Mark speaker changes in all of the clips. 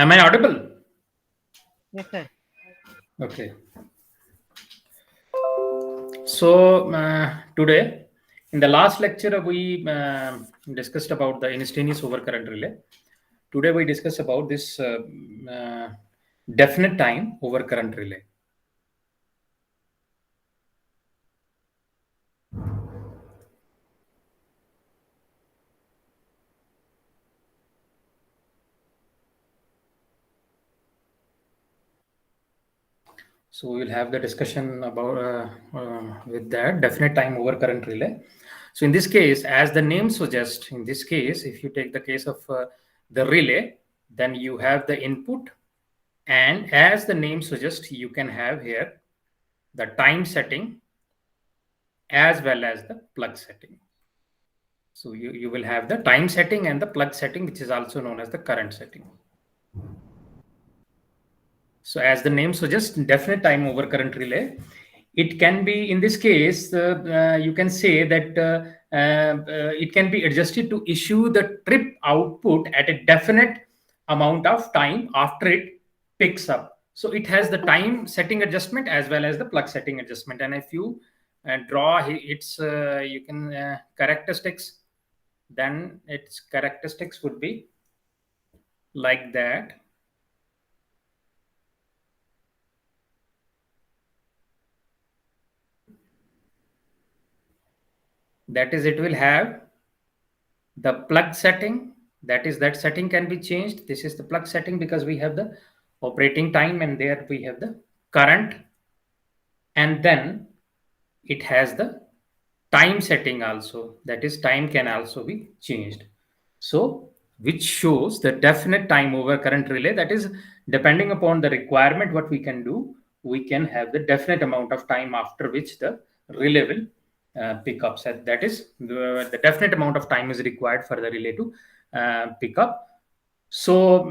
Speaker 1: Am I audible?
Speaker 2: Yes, sir.
Speaker 1: Okay. So today, in the last lecture, we discussed about the instantaneous overcurrent relay. Today, we discuss about this definite time overcurrent relay. So we will have the discussion about with that definite time overcurrent relay. So in this case, as the name suggests, in this case, if you take the case of the relay, then you have the input, and as the name suggests, you can have here the time setting as well as the plug setting. So you will have the time setting and the plug setting, which is also known as the current setting. So as the name suggests, definite time over current relay, it can be, in this case, you can say that it can be adjusted to issue the trip output at a definite amount of time after it picks up. So it has the time setting adjustment as well as the plug setting adjustment. And if you draw its, you can characteristics, then its characteristics would be like that. That is, it will have the plug setting, that is, that setting can be changed. This is the plug setting because we have the operating time, and there we have the current, and then it has the time setting also, that is, time can also be changed. So which shows the definite time over current relay, that is, depending upon the requirement, what we can do, we can have the definite amount of time after which the relay will pick up. So that is, the definite amount of time is required for the relay to pick up. So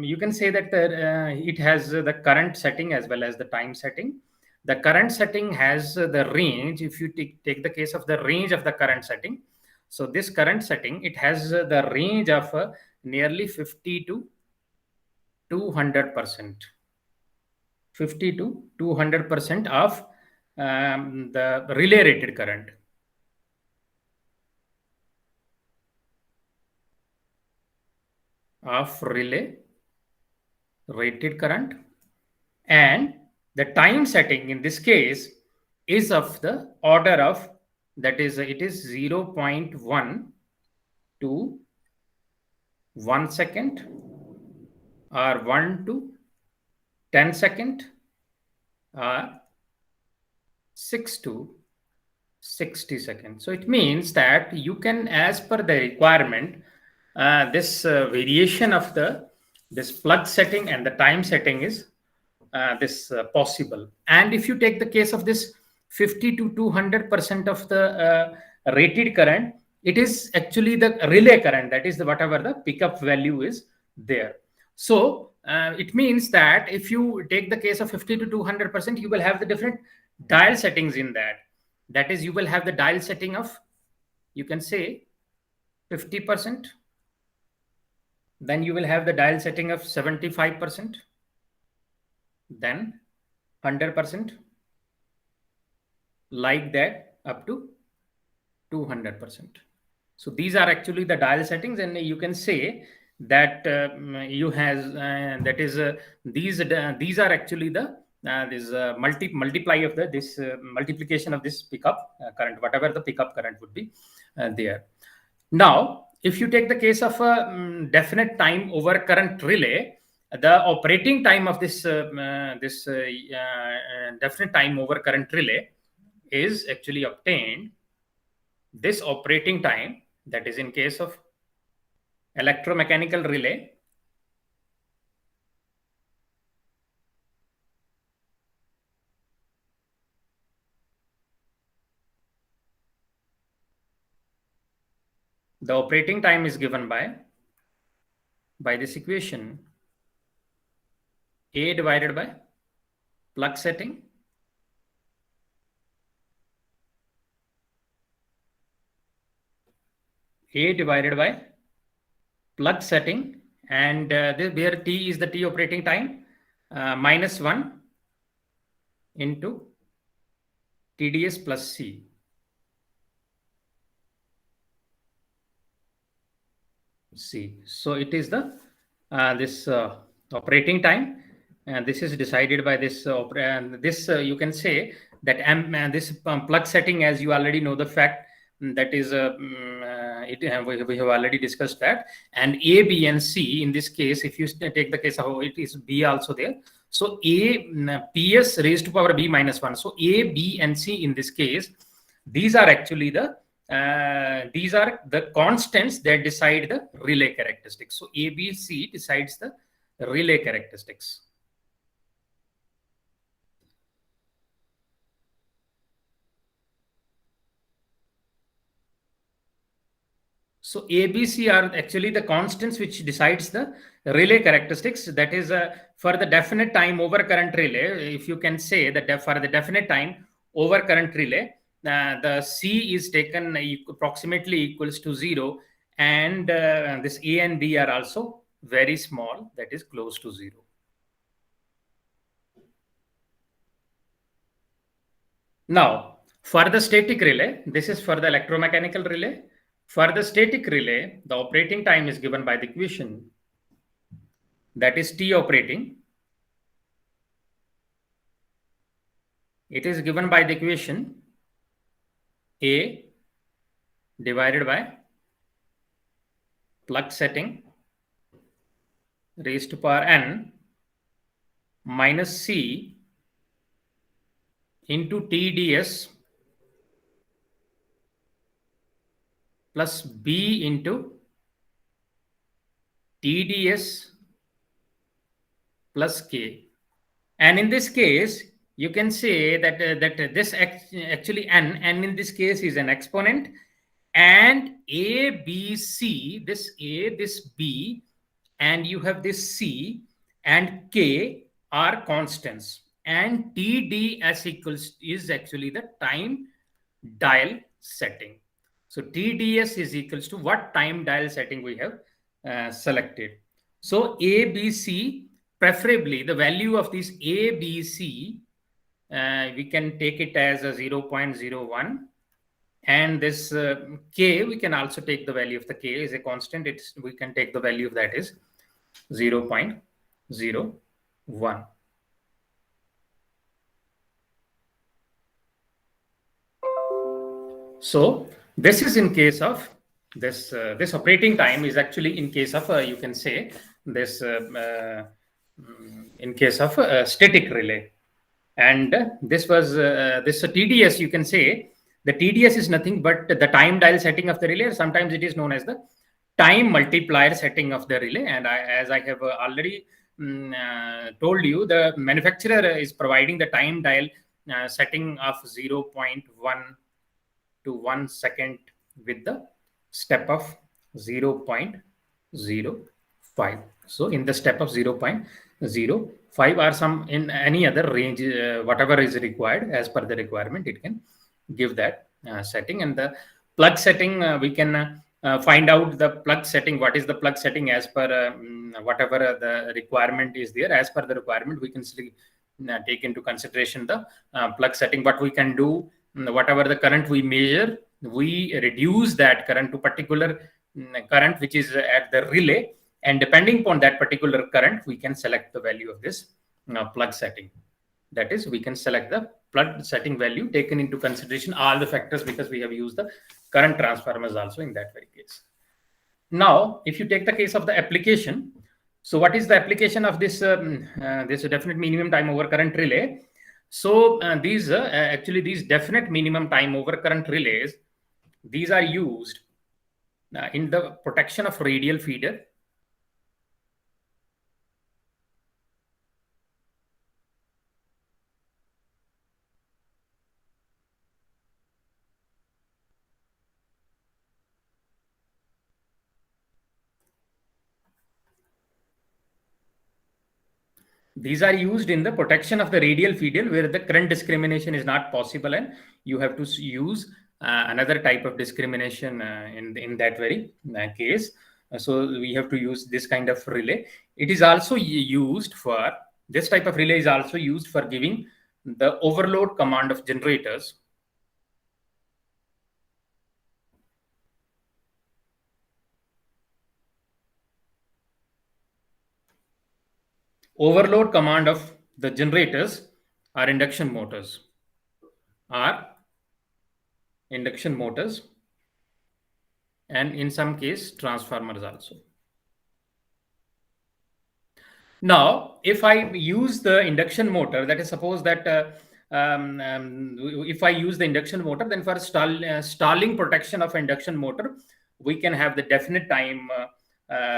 Speaker 1: you can say that it has the current setting as well as the time setting. The current setting has the range. If you take the case of the range of the current setting, so this current setting, it has the range of nearly 50 to 200%. 50 to 200% of the relay rated current. Of relay rated current, and the time setting in this case is of the order of, that is, it is 0.1 to 1 second, or 1 to 10 second, or 6 to 60 seconds. So it means that you can, as per the requirement, this variation of the this plug setting and the time setting is this possible. And if you take the case of this 50 to 200% of the rated current, it is actually the relay current, that is the whatever the pickup value is there. So it means that if you take the case of 50 to 200%, you will have the different dial settings in that. That is, you will have the dial setting of, you can say, 50%. Then you will have the dial setting of 75%. Then 100%, like that, up to 200%. So these are actually the dial settings, and you can say that you has that is these are actually the this multiply of the this multiplication of this pickup current, whatever the pickup current would be there. Now, if you take the case of a definite time over current relay, the operating time of this definite time over current relay is actually obtained. This operating time, that is in case of electromechanical relay, the operating time is given by this equation: A divided by plug setting A divided by plug setting and where T is the T operating time, minus 1 into TDS plus C. So it is the this operating time, and this is decided by this this you can say that this plug setting, as you already know the fact, that is we have already discussed that. And A, B, and C in this case, if you take the case of it is B also there. So A, PS raised to power B minus 1. So A, B, and C in this case, these are actually these are the constants that decide the relay characteristics. So A, B, C decides the relay characteristics. So A, B, C are actually the constants which decides the relay characteristics. That is for the definite time overcurrent relay. If you can say that for the definite time overcurrent relay, the C is taken approximately equals to 0, and this A and B are also very small, that is close to 0. Now, for the static relay, this is for the electromechanical relay. For the static relay, the operating time is given by the equation, that is T operating. It is given by the equation A divided by plug setting raised to power n minus C into TDS plus B into TDS plus K. And in this case, you can say that this actually n in this case is an exponent, and A, B, C, this A, this B, and you have this C and K are constants, and TDS equals is actually the time dial setting. So TDS is equals to what time dial setting we have selected. So A, B, C, preferably the value of this A, B, C, we can take it as a 0.01, and this K, we can also take the value of the K is a constant. We can take the value of that is 0.01. So this is in case of this operating time is actually in case of you can say this in case of static relay, and this was this TDS, you can say the TDS is nothing but the time dial setting of the relay. Sometimes it is known as the time multiplier setting of the relay, and as I have already told you, the manufacturer is providing the time dial setting of 0.1 to 1 second with the step of 0.05. So in the step of 0.05 or some in any other range, whatever is required as per the requirement, it can give that setting. And the plug setting, we can find out the plug setting. What is the plug setting as per whatever the requirement is there. As per the requirement, we can take into consideration the plug setting. What we can do, whatever the current we measure, we reduce that current to particular current which is at the relay, and depending upon that particular current, we can select the value of this plug setting. That is, we can select the plug setting value, taken into consideration all the factors, because we have used the current transformers also in that very case. Now, if you take the case of the application, so what is the application of this this definite minimum time over current relay? So these actually these definite minimum time over current relays, these are used in the protection of radial feeder. These are used in the protection of the radial feeder where the current discrimination is not possible, and you have to use another type of discrimination in that very case. So we have to use this kind of relay. It is also used for, this type of relay is also used for giving the overload command of generators. Overload command of the generators are induction motors, are induction motors, and in some case transformers also. Now, if I use the induction motor, that is, suppose that if I use the induction motor, then for stalling protection of induction motor, we can have the definite time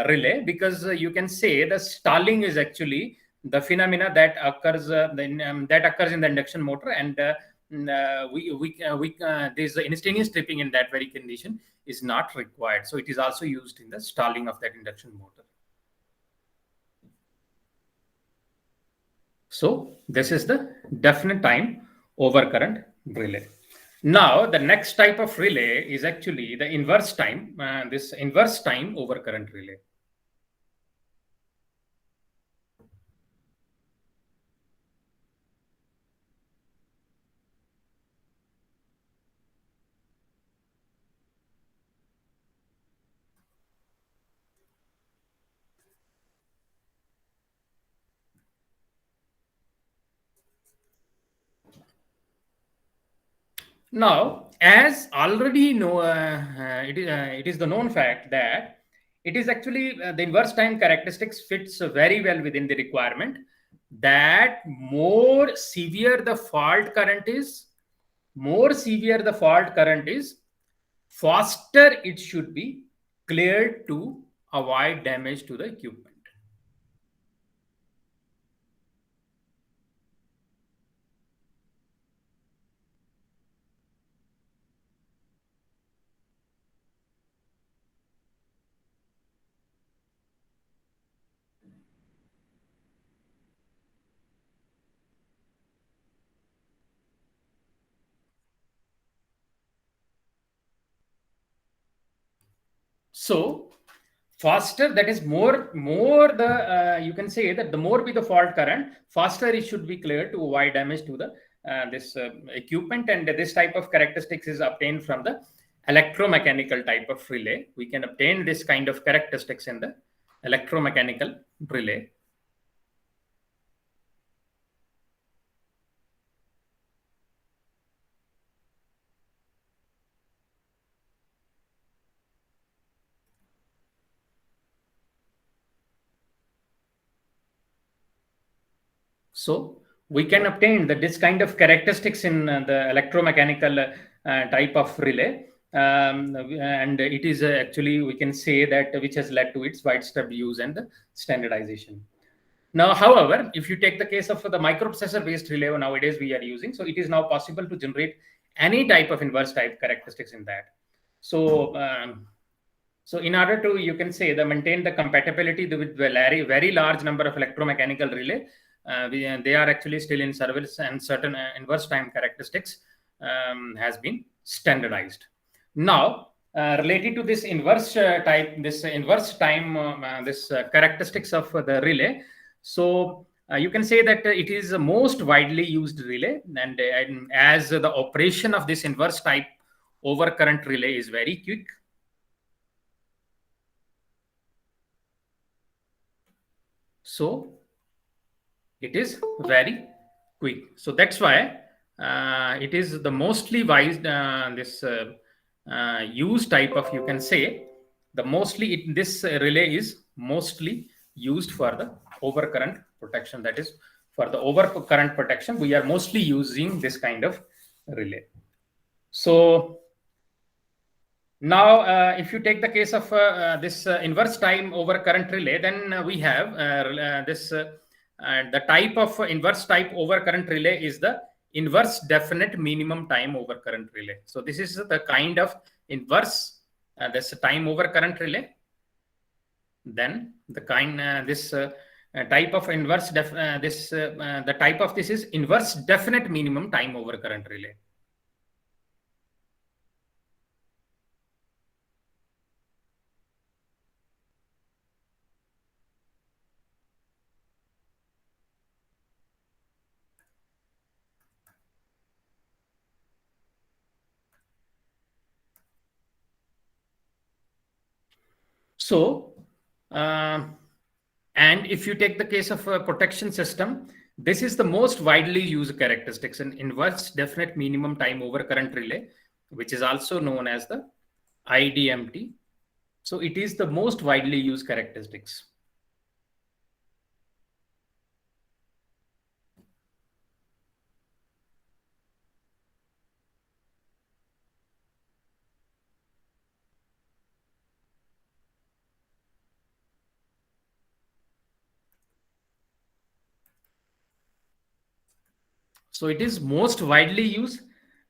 Speaker 1: relay, because you can say the stalling is actually the phenomena that occurs that occurs in the induction motor, and there's instantaneous tripping in that very condition is not required. So it is also used in the stalling of that induction motor. So this is the definite time overcurrent relay. Now the next type of relay is actually the inverse time, this inverse time overcurrent relay. Now, as already know, it is the known fact that it is actually the inverse time characteristics fits very well within the requirement that more severe the fault current is, faster it should be cleared to avoid damage to the equipment. So faster, that is more the you can say that the more be the fault current, faster it should be cleared to avoid damage to the this equipment. And this type of characteristics is obtained from the electromechanical type of relay. We can obtain this kind of characteristics in the electromechanical relay. So we can obtain this kind of characteristics in the electromechanical type of relay. And it is actually, we can say that which has led to its widespread use and the standardization. Now, however, if you take the case of the microprocessor based relay nowadays we are using, so it is now possible to generate any type of inverse type characteristics in that. So in order to, you can say, maintain the compatibility with the very large number of electromechanical relay, they are actually still in service, and certain inverse time characteristics has been standardized. Now, related to this inverse this inverse time, this characteristics of the relay. So you can say that it is the most widely used relay, and as the operation of this inverse type overcurrent relay is very quick. So it is very quick. So that's why it is the mostly wise this use type of, you can say, the mostly this relay is mostly used for the overcurrent protection. That is, for the overcurrent protection, we are mostly using this kind of relay. So now, if you take the case of this inverse time over current relay, then we have this the type of inverse type over current relay is the inverse definite minimum time over current relay. So this is the kind of inverse this time over current relay. Then the kind this type of inverse the type of this is inverse definite minimum time over current relay. So, and if you take the case of a protection system, this is the most widely used characteristics, an inverse definite minimum time overcurrent relay, which is also known as the IDMT. So it is the most widely used characteristics. So it is most widely used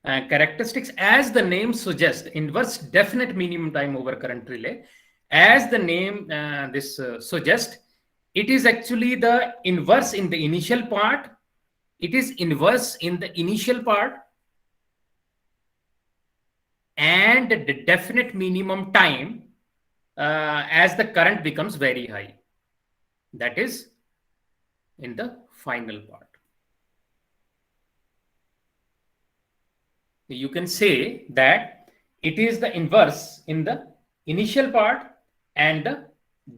Speaker 1: characteristics, as the name suggests, inverse definite minimum time over current relay. As the name suggests, it is actually the inverse in the initial part. It is inverse in the initial part, and the definite minimum time as the current becomes very high. That is in the final part. You can say that it is the inverse in the initial part and the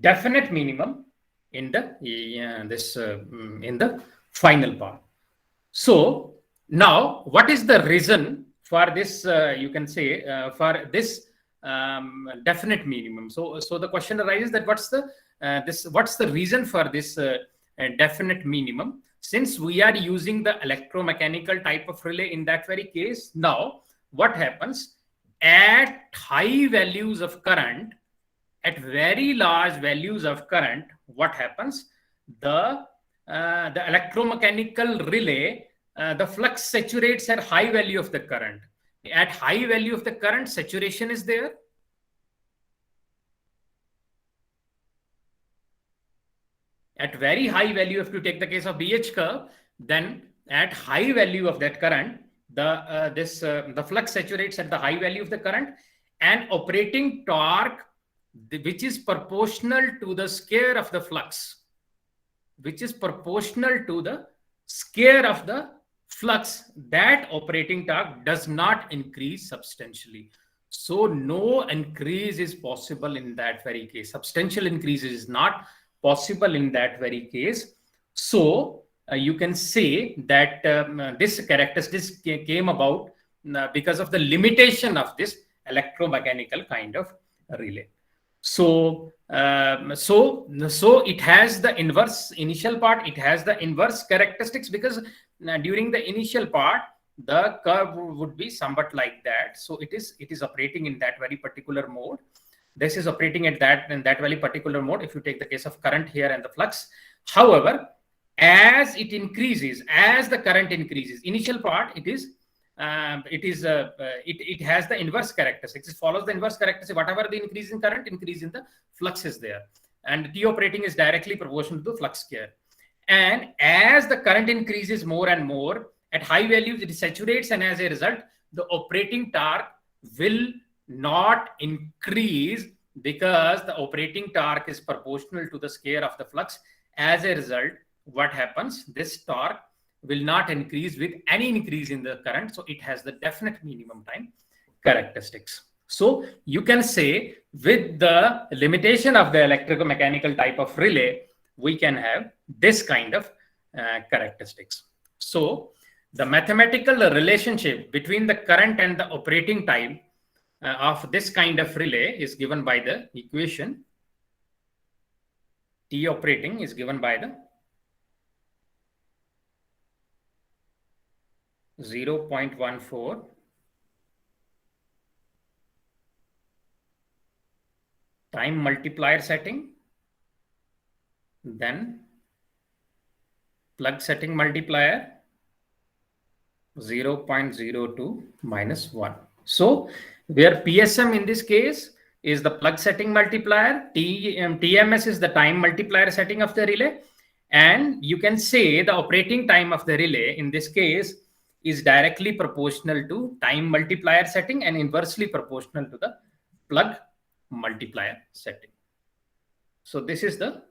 Speaker 1: definite minimum in the in the final part. So now, what is the reason for this? You can say for this definite minimum. So the question arises that what's the reason for this definite minimum? Since we are using the electromechanical type of relay in that very case, now what happens at high values of current, at very large values of current, what happens? The electromechanical relay, the flux saturates at high value of the current. At high value of the current, saturation is there. At very high value, if you take the case of BH curve, then at high value of that current, the flux saturates at the high value of the current, and operating torque, which is proportional to the square of the flux, which is proportional to the square of the flux, that operating torque does not increase substantially. So no increase is possible in that very case. Substantial increase is not possible in that very case. So you can say that this characteristic came about because of the limitation of this electromechanical kind of relay. So it has the inverse initial part. It has the inverse characteristics because during the initial part, the curve would be somewhat like that. So it is operating in that very particular mode. This is operating at that in that very particular mode. If you take the case of current here and the flux, however, as it increases, as the current increases, initial part it has the inverse characteristics. It follows the inverse characteristic. Whatever the increase in current, increase in the flux is there, and T operating is directly proportional to the flux square. And as the current increases more and more at high values, it saturates, and as a result, the operating torque will not increase because the operating torque is proportional to the square of the flux. As a result, what happens? This torque will not increase with any increase in the current. So it has the definite minimum time characteristics. So you can say with the limitation of the electromechanical type of relay, we can have this kind of characteristics. So the mathematical relationship between the current and the operating time of this kind of relay is given by the equation. T operating is given by the 0.14 time multiplier setting, then plug setting multiplier 0.02 minus 1. So where PSM in this case is the plug setting multiplier, TMS is the time multiplier setting of the relay, and you can say the operating time of the relay in this case is directly proportional to time multiplier setting and inversely proportional to the plug multiplier setting. So this is the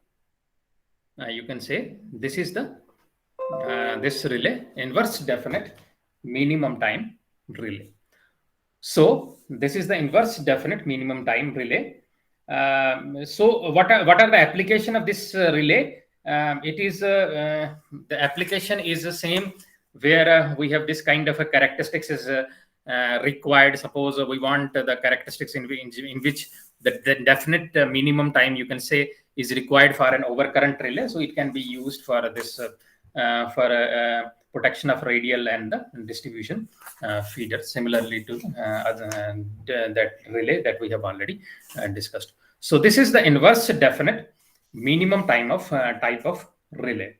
Speaker 1: you can say this is the this relay inverse definite minimum time relay. So this is the inverse definite minimum time relay. So what are the application of this relay? It is the application is the same where we have this kind of a characteristics is required. Suppose we want the characteristics in which the definite minimum time you can say is required for an overcurrent relay. So it can be used for this for protection of radial and the distribution feeder, similarly to that relay that we have already discussed. So this is the inverse definite minimum time of type of relay.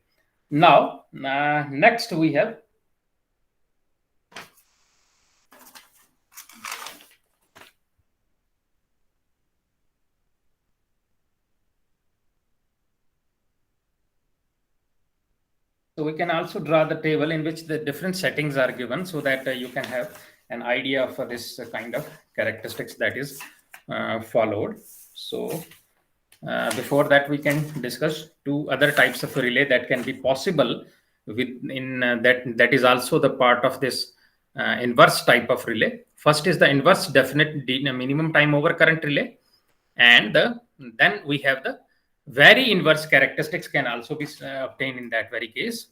Speaker 1: Now, next we have so we can also draw the table in which the different settings are given so that you can have an idea of this kind of characteristics that is followed. So before that, we can discuss two other types of relay that can be possible within that is also the part of this inverse type of relay. First is the inverse definite minimum time over current relay, and then we have the very inverse characteristics can also be obtained in that very case.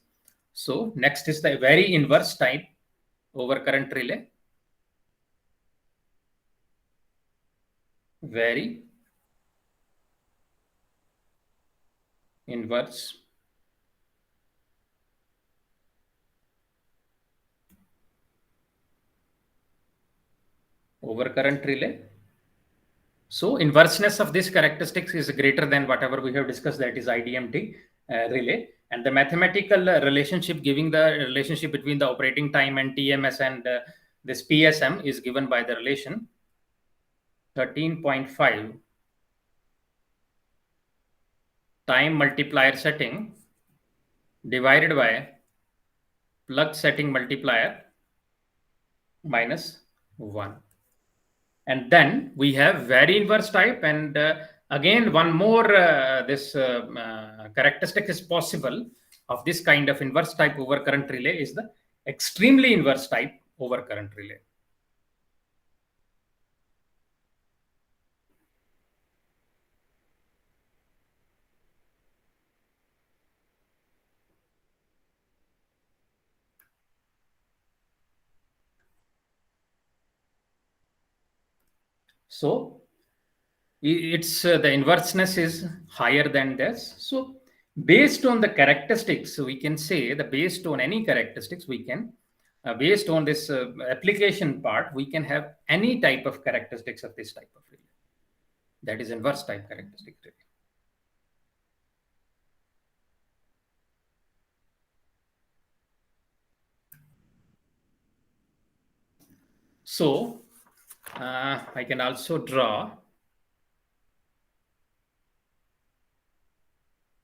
Speaker 1: So next is the very inverse type over current relay. Very inverse over current relay. So inverseness of this characteristics is greater than whatever we have discussed, that is IDMT relay. And the mathematical relationship giving the relationship between the operating time and TMS and this PSM is given by the relation 13.5 time multiplier setting divided by plug setting multiplier minus 1. And then we have very inverse type, and again one more this characteristic is possible of this kind of inverse type overcurrent relay is the extremely inverse type overcurrent relay. So it's the inverseness is higher than this. So based on the characteristics, we can say that based on any characteristics, we can based on this application part, we can have any type of characteristics of this type of relay. That is inverse type characteristic relay. So I can also draw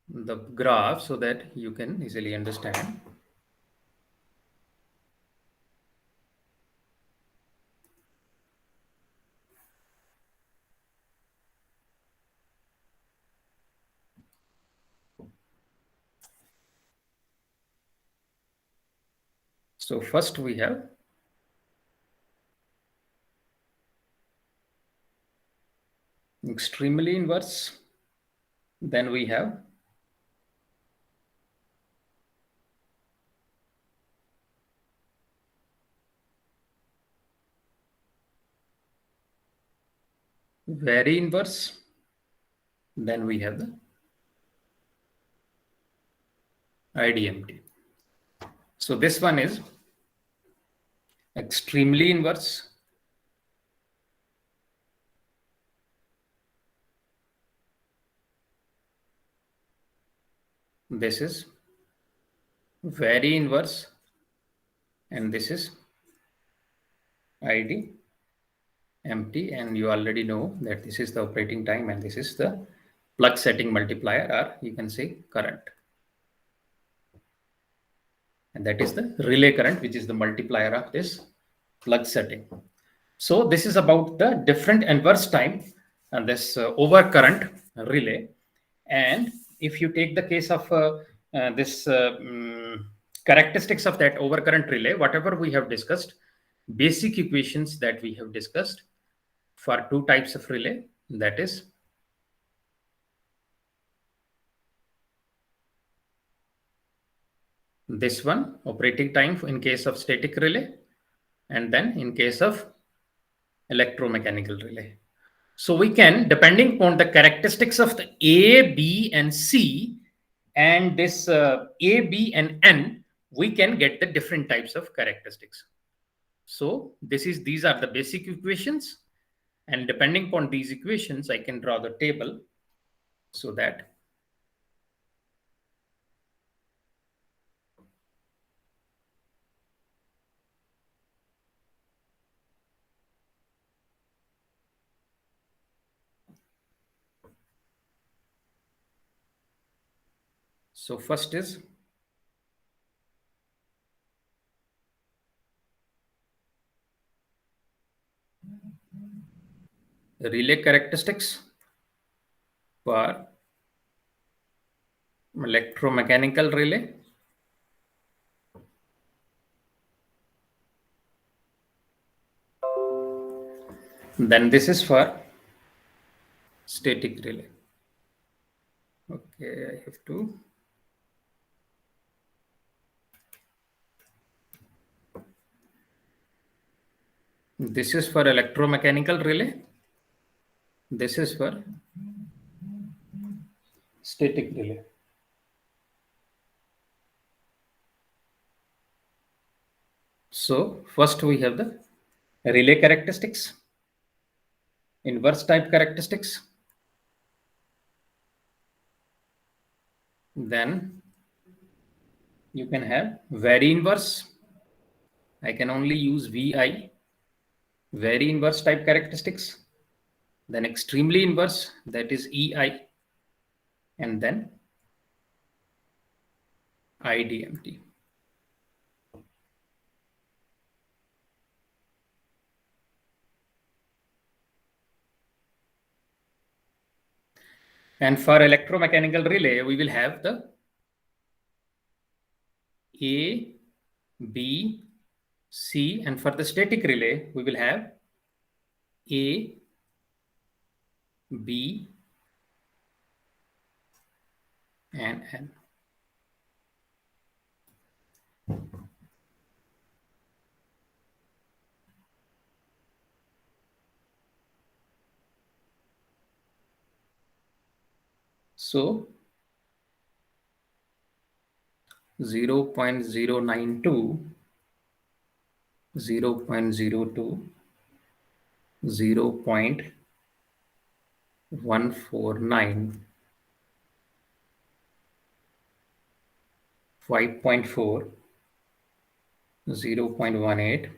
Speaker 1: the graph so that you can easily understand. So first we have extremely inverse. Then we have very inverse. Then we have the IDMT. So this one is extremely inverse. This is very inverse. And this is ID empty, and you already know that this is the operating time and this is the plug setting multiplier, or you can say current, and that is the relay current, which is the multiplier of this plug setting. So this is about the different inverse time and this overcurrent relay. And if you take the case of this characteristics of that overcurrent relay, whatever we have discussed, basic equations that we have discussed for two types of relay, that is this one operating time in case of static relay, and then in case of electromechanical relay. So we can, depending upon the characteristics of the A, B, and C, and this A, B, and N, we can get the different types of characteristics. So these are the basic equations, and depending upon these equations, I can draw the table so that so first is relay characteristics for electromechanical relay. Then this is for static relay. Okay, I have to. This is for electromechanical relay. This is for static relay. So first we have the relay characteristics, inverse type characteristics. Then you can have very inverse. I can only use VI, very inverse type characteristics. Then extremely inverse, that is EI, and then IDMT. And for electromechanical relay, we will have the A, B, C, and for the static relay, we will have A, B, and N. So 0.092, 0.02, 0.149, 5.4, 0.18,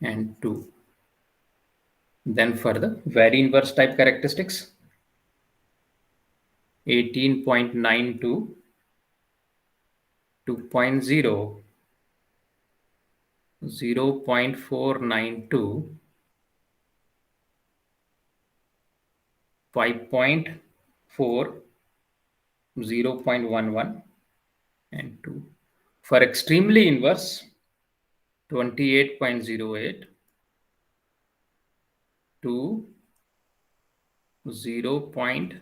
Speaker 1: and 2. Then for the very inverse type characteristics, 18.92, 2.0, 0.492, 5.4, 0.11, and 2. For extremely inverse, 28.08, 2, 0.13,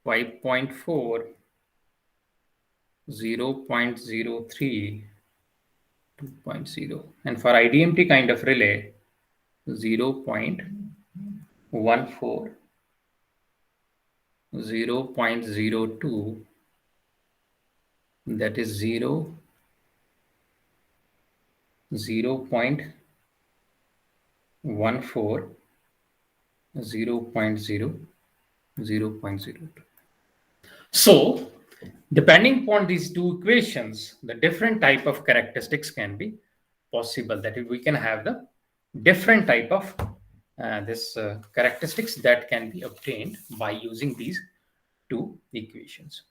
Speaker 1: 5.4, 0.03, 2.0. And for IDMT kind of relay, 0.14, 0.02, that is 0.14, 0.0, 0.02. So depending upon these two equations, the different type of characteristics can be possible. That is, we can have the different type of characteristics that can be obtained by using these two equations.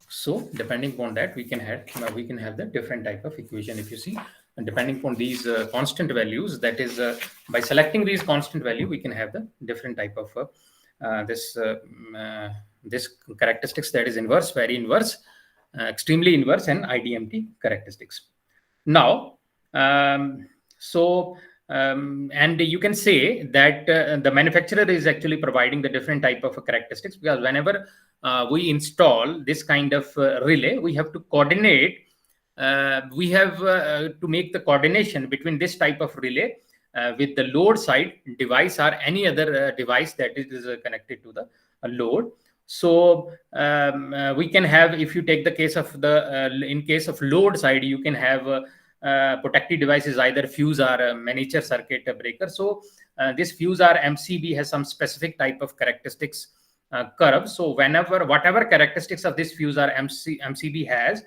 Speaker 1: So depending upon that, we can have the different type of equation. If you see, and depending upon these constant values, that is by selecting these constant value, we can have the different type of this characteristics, that is inverse, very inverse, extremely inverse, and IDMT characteristics. Now, so And you can say that the manufacturer is actually providing the different type of characteristics, because whenever we install this kind of relay, we have to coordinate. We have to make the coordination between this type of relay with the load side device or any other device that is connected to the load. So we can have, if you take the case of the in case of load side, you can have protective devices, either fuse or miniature circuit breaker. So this fuse or MCB has some specific type of characteristics curve. So whenever whatever characteristics of this fuse or MCB has,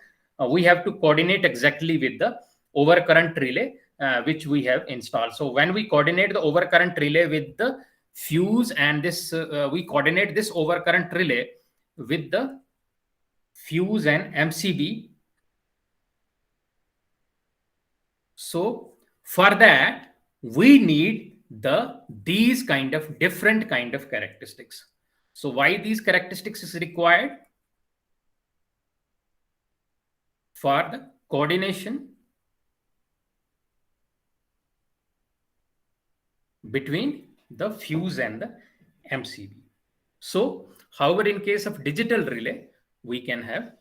Speaker 1: we have to coordinate exactly with the overcurrent relay which we have installed. So when we coordinate the overcurrent relay with the fuse, and this we coordinate this overcurrent relay with the fuse and MCB. So for that, we need these kind of different kind of characteristics. So why these characteristics is required? For the coordination between the fuse and the MCB. So, however, in case of digital relay, we can have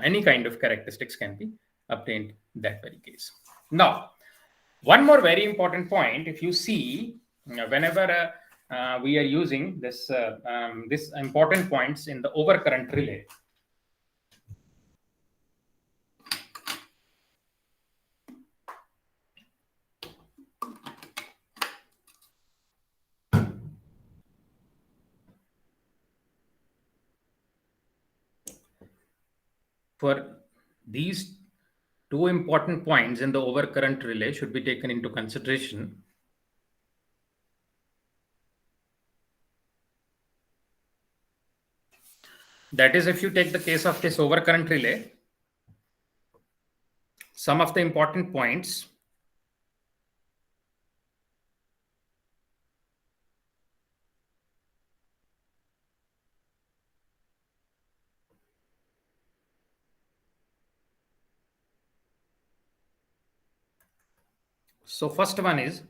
Speaker 1: any kind of characteristics can be obtained that very case. Now, one more very important point, if you see, whenever we are using this important points in the overcurrent relay. For these two important points in the overcurrent relay should be taken into consideration. That is, if you take the case of this overcurrent relay, some of the important points. So first one is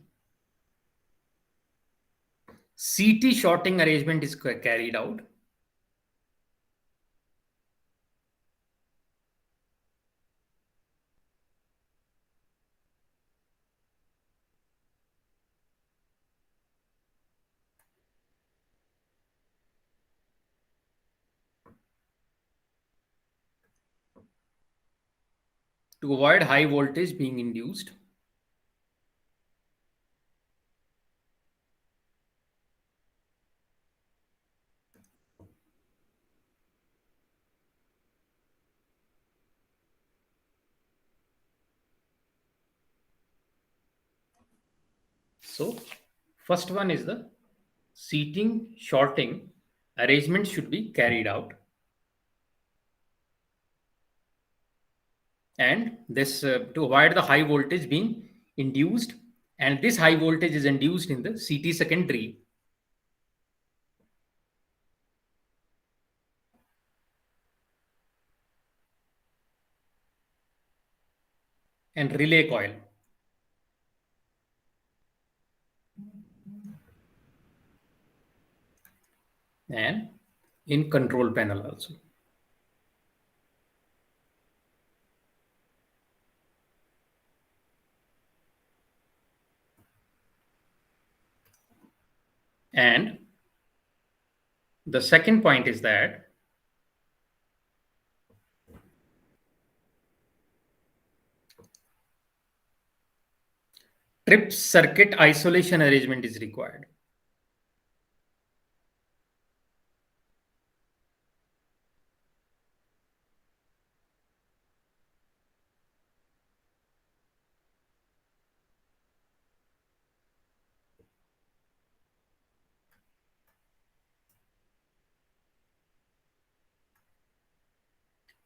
Speaker 1: CT shorting arrangement is carried out. To avoid high voltage being induced. So first one is the seating shorting arrangement should be carried out. And this to avoid the high voltage being induced, and this high voltage is induced in the CT secondary and relay coil. And in control panel also. And the second point is that trip circuit isolation arrangement is required.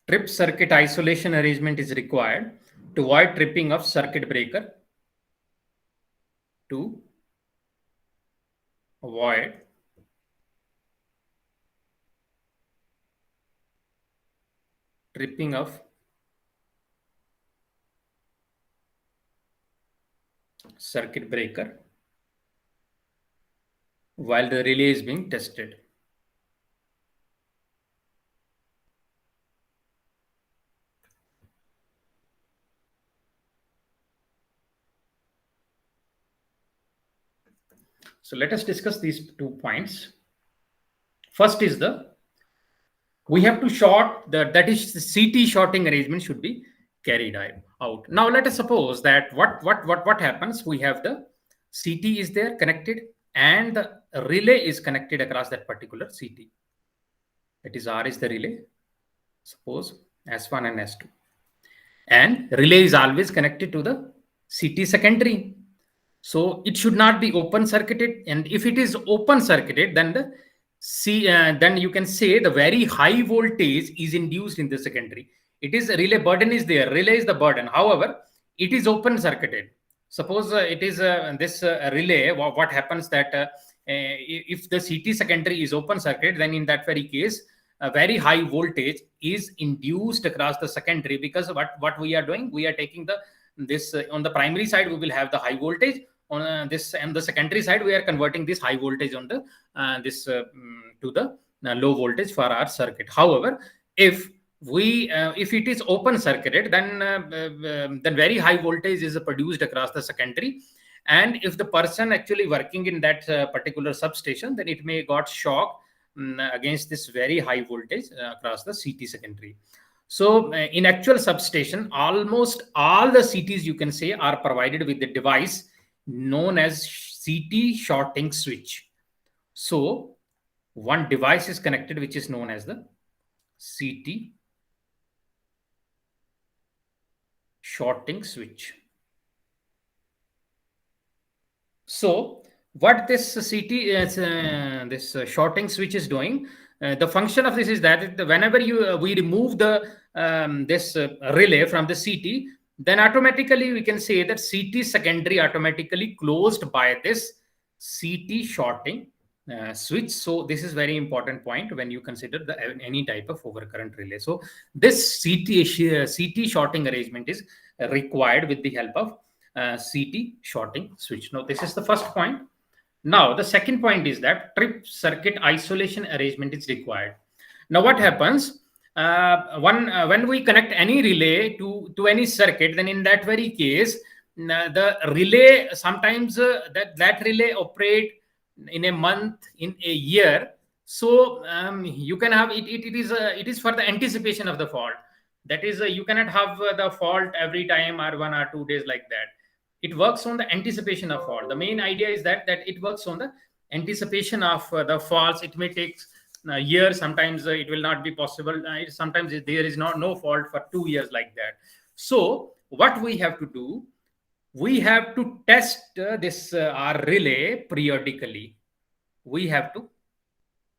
Speaker 1: Trip circuit isolation arrangement is required to avoid tripping of circuit breaker, to avoid tripping of circuit breaker while the relay is being tested. So let us discuss these 2 points. First is we have to short that is the CT shorting arrangement should be carried out. Now let us suppose that what happens. We have the CT is there connected and the relay is connected across that particular CT. That is R is the relay. Suppose S1 and S2. And relay is always connected to the CT secondary. So it should not be open circuited. And if it is open circuited, then then you can say the very high voltage is induced in the secondary. It is relay burden is there. Relay is the burden. However, it is open circuited. Suppose it is this relay. What happens that if the CT secondary is open circuit, then in that very case, a very high voltage is induced across the secondary, because what we are doing, we are taking this on the primary side we will have the high voltage, on this and the secondary side we are converting this high voltage on the to the low voltage for our circuit. However, if if it is open circuited, then very high voltage is produced across the secondary, and if the person actually working in that particular substation, then it may got shock against this very high voltage across the CT secondary. So in actual substation, almost all the CTs you can say are provided with the device known as CT shorting switch. So one device is connected which is known as the CT shorting switch. So what this CT this shorting switch is doing, the function of this is that whenever we remove the this relay from the CT, then automatically we can say that CT secondary automatically closed by this CT shorting switch. So this is very important point when you consider any type of overcurrent relay. So this CT shorting arrangement is required with the help of CT shorting switch. Now this is the first point. Now the second point is that trip circuit isolation arrangement is required. Now what happens when we connect any relay to any circuit, then in that very case the relay sometimes that relay operate in a month, in a year. So you can have it is for the anticipation of the fault. That is you cannot have the fault every time or 1 or 2 days like that. It works on the anticipation of fault. The main idea is that it works on the anticipation of the faults. It may take years. Sometimes it will not be possible. Sometimes there is no fault for 2 years like that. So what we have to do, we have to test this our relay periodically. We have to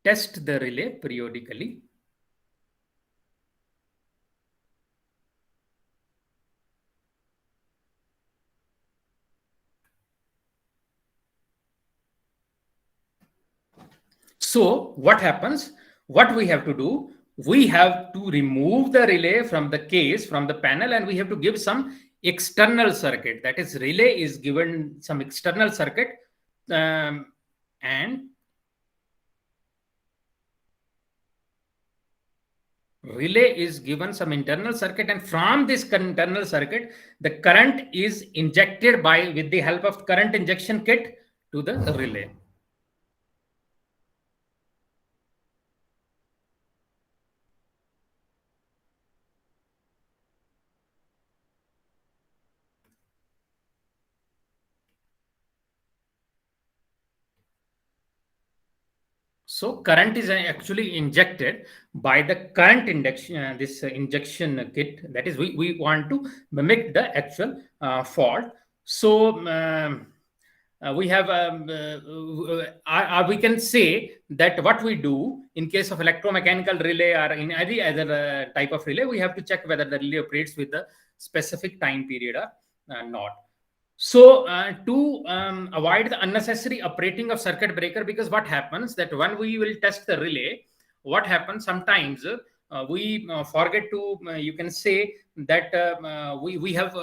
Speaker 1: test the relay periodically. So what happens? What we have to do? We have to remove the relay from the case, from the panel, and we have to give some external circuit. That is, relay is given some external circuit, and relay is given some internal circuit, and from this internal circuit the current is injected with the help of current injection kit to the relay. So current is actually injected by the current injection, this injection kit. That is, we want to mimic the actual fault. So we have we can say that what we do in case of electromechanical relay or in any other type of relay, we have to check whether the relay operates with the specific time period or not. So to avoid the unnecessary operating of circuit breaker, because what happens that when we will test the relay, what happens sometimes we forget to you can say that we have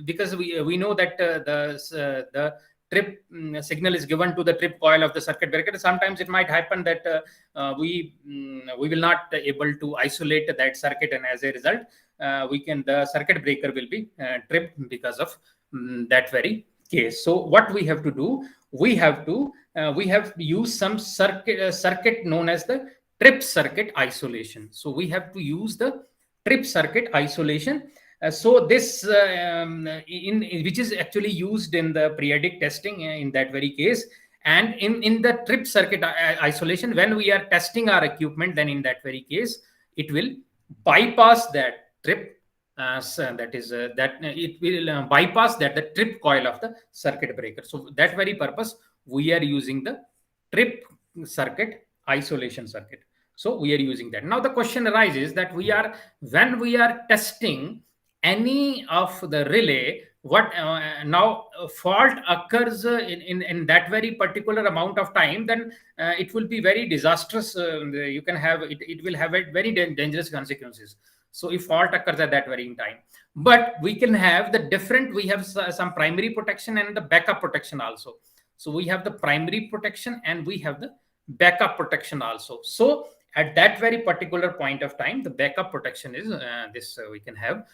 Speaker 1: because we know that the trip signal is given to the trip coil of the circuit breaker. Sometimes it might happen that we will not able to isolate that circuit, and as a result we can the circuit breaker will be tripped because of that very case. So what we have to do, we have used some circuit known as the trip circuit isolation. So we have to use the trip circuit isolation. So this in which is actually used in the periodic testing in that very case. And in the trip circuit isolation, when we are testing our equipment, then in that very case it will bypass that trip. So that is that it will bypass that the trip coil of the circuit breaker. So that very purpose we are using the trip circuit isolation circuit. So we are using that. Now the question arises that when we are testing any of the relay, what now fault occurs in that very particular amount of time, then it will be very disastrous. You can have it will have a very dangerous consequences. So if fault occurs at that very time, but we can have the different, we have some primary protection and the backup protection also. So we have the primary protection and we have the backup protection also. So at that very particular point of time, the backup protection is this we can have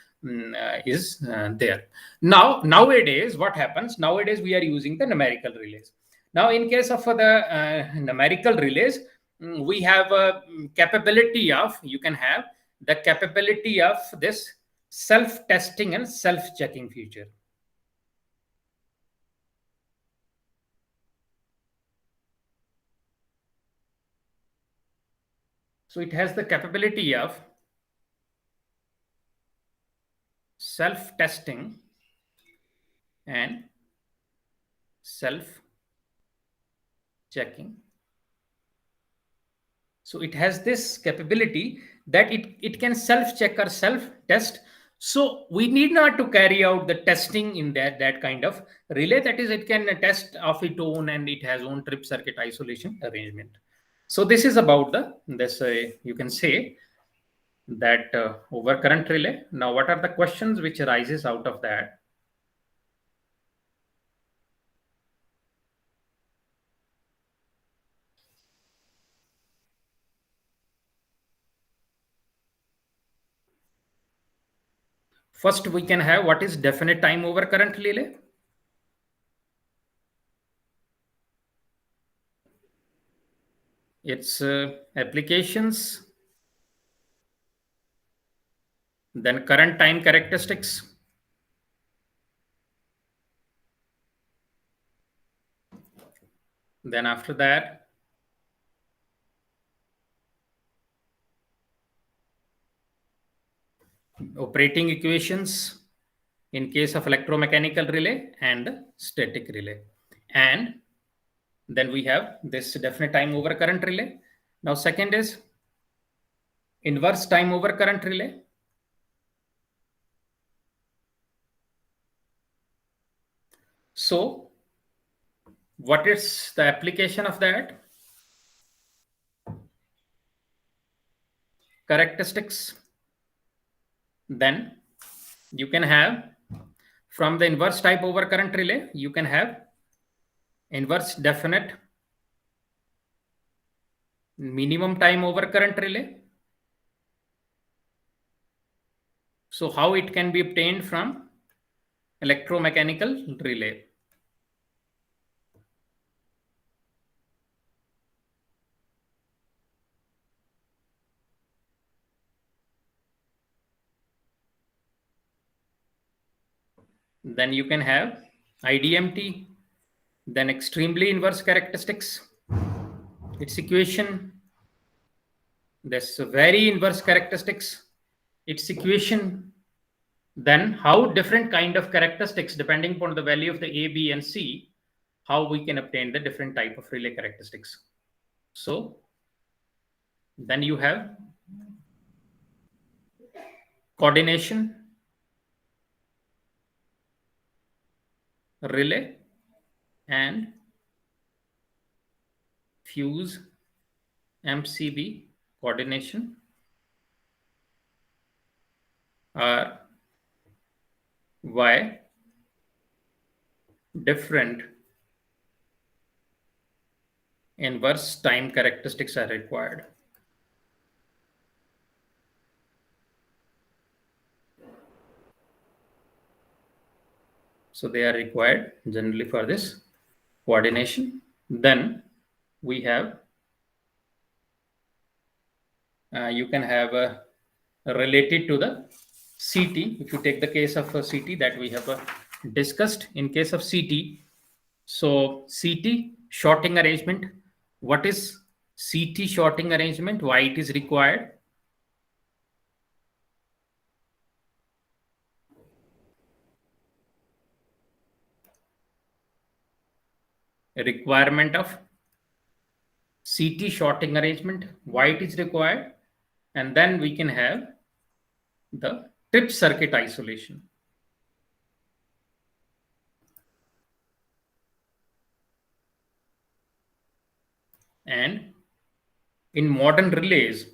Speaker 1: is there. Now nowadays what happens, nowadays we are using the numerical relays. Now in case of the numerical relays, we have a capability of, you can have the capability of this self testing and self checking feature. So it has the capability of self testing and self checking. So it has this capability that it can self check or self test. So we need not to carry out the testing in that kind of relay. That is, it can test of its own and it has own trip circuit isolation arrangement. So this is about the this you can say that overcurrent relay. Now what are the questions which arises out of that? First, we can have what is definite time overcurrent relay. Its applications, then current time characteristics, then after that operating equations in case of electromechanical relay and static relay. And then we have this definite time overcurrent relay. Now second is inverse time overcurrent relay. So what is the application of that? Characteristics. Then you can have from the inverse type overcurrent relay, you can have inverse definite minimum time overcurrent relay. So how it can be obtained from electromechanical relay? Then you can have IDMT, then extremely inverse characteristics, its equation, this very inverse characteristics, its equation, then how different kind of characteristics depending upon the value of the A, B, and C, how we can obtain the different type of relay characteristics. So then you have coordination, relay, and fuse MCB coordination. are why different inverse time characteristics are required. So they are required generally for this coordination. Then we have, you can have a related to the CT. If you take the case of a CT that we have discussed, in case of CT, so CT shorting arrangement, what is CT shorting arrangement? Why it is required? A requirement of CT shorting arrangement, why it is required, and then we can have the trip circuit isolation. And in modern relays,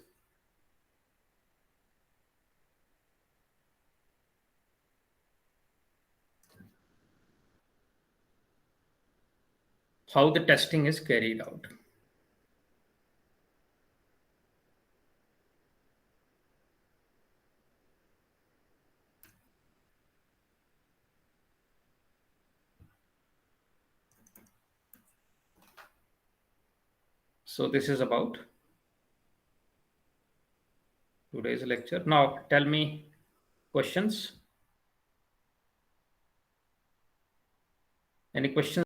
Speaker 1: how the testing is carried out. So this is about today's lecture. Now tell me questions. Any questions?